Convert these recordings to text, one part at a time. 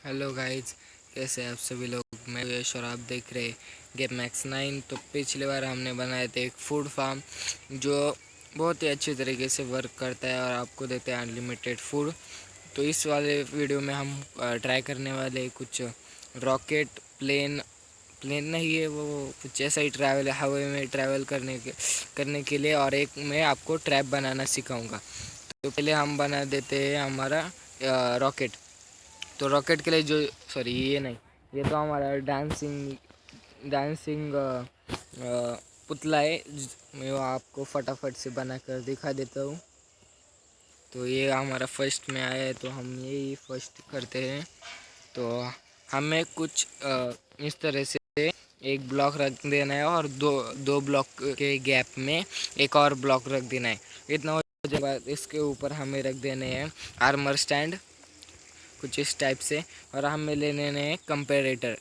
Hello guys, कैसे हैं आप सभी लोग। मैं यश और आप देख रहे गेम मैक्स 9। तो पिछली बार हमने बनाए थे एक फूड फार्म जो बहुत ही अच्छी तरीके से वर्क करता है और आपको देते हैं अनलिमिटेड फूड। तो इस वाले वीडियो में हम ट्राई करने वाले कुछ रॉकेट प्लेन प्लेन नहीं है, वो कुछ ऐसा ही ट्रैवल हवा में ट्रैवल करने के लिए, और एक मैं आपको ट्रैप बनाना सिखाऊंगा। तो पहले हम बना देते हैं हमारा रॉकेट। तो रॉकेट के लिए जो सॉरी ये नहीं, ये तो हमारा डांसिंग डांसिंग पुतला है। मैं वो आपको फटाफट से बना कर दिखा देता हूँ। तो ये हमारा फर्स्ट में आया है, तो हम यही फर्स्ट करते हैं। तो हमें कुछ इस तरह से एक ब्लॉक रख देना है और दो दो ब्लॉक के गैप में एक और ब्लॉक रख देना है। इतना हो जाने के बाद इसके ऊपर हमें रख देने हैं आर्मर स्टैंड कुछ इस टाइप से, और हमें लेने हैं कंपेरेटर।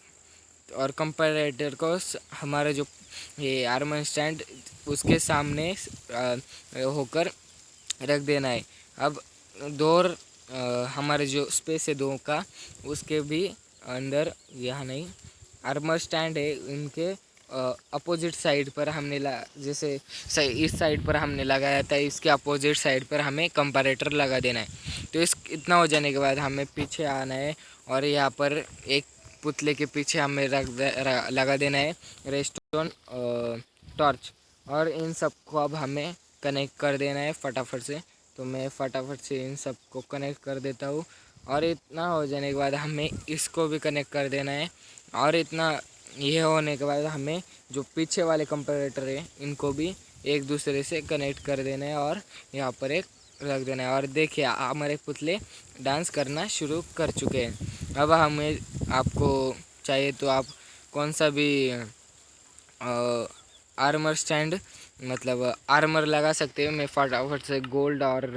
और कंपेरेटर को हमारे जो ये आर्मर स्टैंड उसके सामने होकर रख देना है। अब डोर हमारे जो स्पेस है दो का, उसके भी अंदर, यहाँ नहीं, आर्मर स्टैंड है इनके अपोजिट साइड पर हमने जैसे इस साइड पर हमने लगाया था, इसके अपोजिट साइड पर हमें कंपैरेटर लगा देना है। तो इस इतना हो जाने के बाद हमें पीछे आना है और यहाँ पर एक पुतले के पीछे हमें लगा देना है रेस्टोन टॉर्च, और इन सब को अब हमें कनेक्ट कर देना है फटाफट से। तो मैं फटाफट से इन सब को कनेक्ट कर देता हूँ, और इतना हो जाने के बाद हमें इसको भी कनेक्ट कर देना है। और इतना ये होने के बाद हमें जो पीछे वाले कंपैरेटर है इनको भी एक दूसरे से कनेक्ट कर देना है और यहाँ पर एक रख देना है। और देखिए हमारे पुतले डांस करना शुरू कर चुके हैं। अब हमें आपको चाहिए तो आप कौन सा भी आर्मर स्टैंड मतलब आर्मर लगा सकते हो। मैं फटाफट से गोल्ड और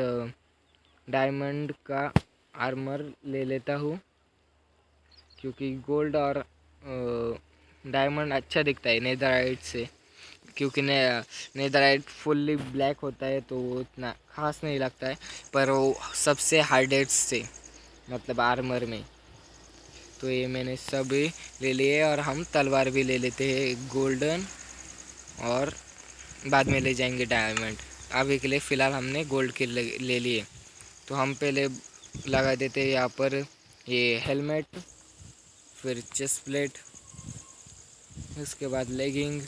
डायमंड का आर्मर ले लेता हूँ, क्योंकि गोल्ड और डायमंड अच्छा दिखता है नेदरराइट से। क्योंकि नेदरराइट फुल्ली ब्लैक होता है तो वो इतना खास नहीं लगता है, पर वो सबसे हार्डेस्ट से मतलब आर्मर में। तो ये मैंने सभी ले लिए, और हम तलवार भी ले लेते हैं गोल्डन, और बाद में ले जाएंगे डायमंड। अभी के लिए फ़िलहाल हमने गोल्ड के ले लिए। तो हम पहले लगा देते हैं यहाँ पर ये हेलमेट, फिर चेस्ट प्लेट, उसके बाद लेगिंग,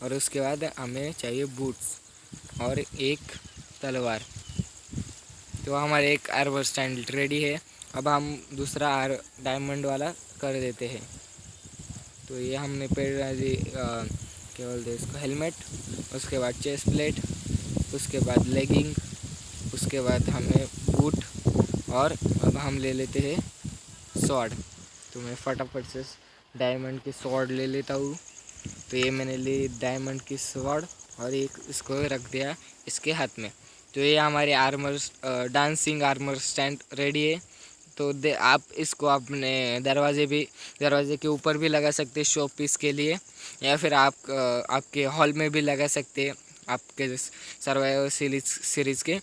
और उसके बाद हमें चाहिए बूट्स और एक तलवार। तो हमारे एक आर्मर स्टैंड रेडी है। अब हम दूसरा डायमंड वाला कर देते हैं। तो ये हमने पहले क्या बोलते हैं इसको, हेलमेट, उसके बाद चेस्ट प्लेट, उसके बाद लेगिंग, उसके बाद हमें बूट, और अब हम ले लेते हैं स्वॉर्ड। तो मैं फटाफट से डायमंड की स्वॉर्ड ले लेता हूँ। तो ये मैंने ली डायमंड की स्वॉर्ड और एक इसको रख दिया इसके हाथ में। तो ये हमारे डांसिंग आर्मर स्टैंड रेडी है। तो आप इसको अपने दरवाजे के ऊपर भी लगा सकते हैं शो पीस के लिए, या फिर आप आपके हॉल में भी लगा सकते हैं आपके सर्वाइवल सीरीज़ के।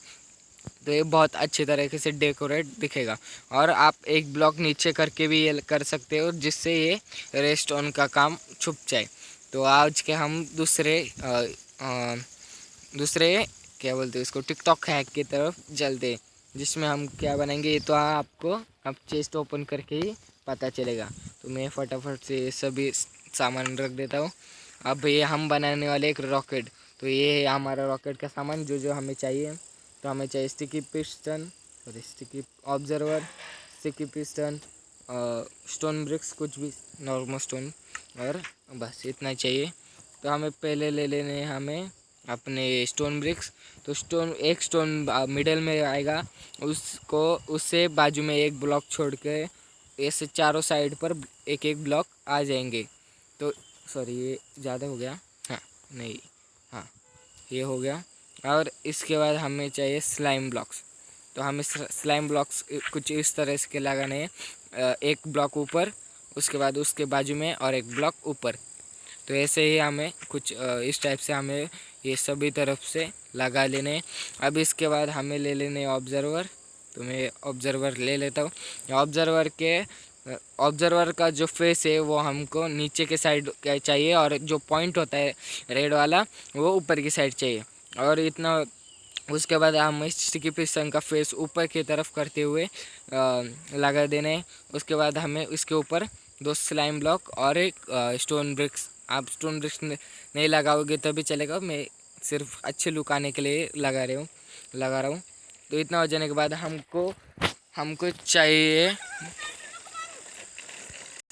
तो ये बहुत अच्छे तरीके से डेकोरेट दिखेगा। और आप एक ब्लॉक नीचे करके भी ये कर सकते हो, जिससे ये रेस्टोन का काम छुप जाए। तो आज के हम दूसरे क्या बोलते हैं इसको, टिकटॉक हैक की तरफ चलते हैं, जिसमें हम क्या बनाएंगे ये तो आपको अब चेस्ट ओपन करके ही पता चलेगा। तो मैं फटाफट से सभी सामान रख देता हूँ। अब ये हम बनाने वाले एक रॉकेट। तो ये है हमारा रॉकेट का सामान जो जो हमें चाहिए। तो हमें चाहिए स्टिकी पिस्टन और sticky observer, sticky piston, stone BRICS, कुछ भी नॉर्मल स्टोन, और बस इतना चाहिए। तो हमें पहले ले लेने हैं हमें अपने स्टोन ब्रिक्स। तो एक स्टोन मिडल में आएगा, उसको उससे बाजू में एक ब्लॉक छोड़ के ऐसे चारों साइड पर एक एक ब्लॉक आ जाएंगे। तो सॉरी ये ज़्यादा हो गया, हाँ नहीं, हाँ ये हो गया। और इसके बाद हमें चाहिए स्लाइम ब्लॉक्स। तो हमें स्लाइम ब्लॉक्स कुछ इस तरह के लगाने हैं, एक ब्लॉक ऊपर, उसके बाद उसके बाजू में और एक ब्लॉक ऊपर। तो ऐसे ही हमें कुछ इस टाइप से हमें ये सभी तरफ से लगा लेने। अब इसके बाद हमें ले लेने ऑब्जर्वर। तो मैं ऑब्जर्वर ले लेता हूँ। ऑब्जर्वर का जो फेस है वो हमको नीचे के साइड का चाहिए और जो पॉइंट होता है रेड वाला वो ऊपर की साइड चाहिए। और इतना उसके बाद हम इस स्टिकी पिस्टन का फेस ऊपर की तरफ करते हुए लगा देने। उसके बाद हमें इसके ऊपर 2 स्लाइम ब्लॉक और एक स्टोन ब्रिक्स। आप स्टोन ब्रिक्स नहीं लगाओगे तो भी चलेगा, मैं सिर्फ अच्छे लुक आने के लिए लगा रहा हूँ। तो इतना हो जाने के बाद हमको चाहिए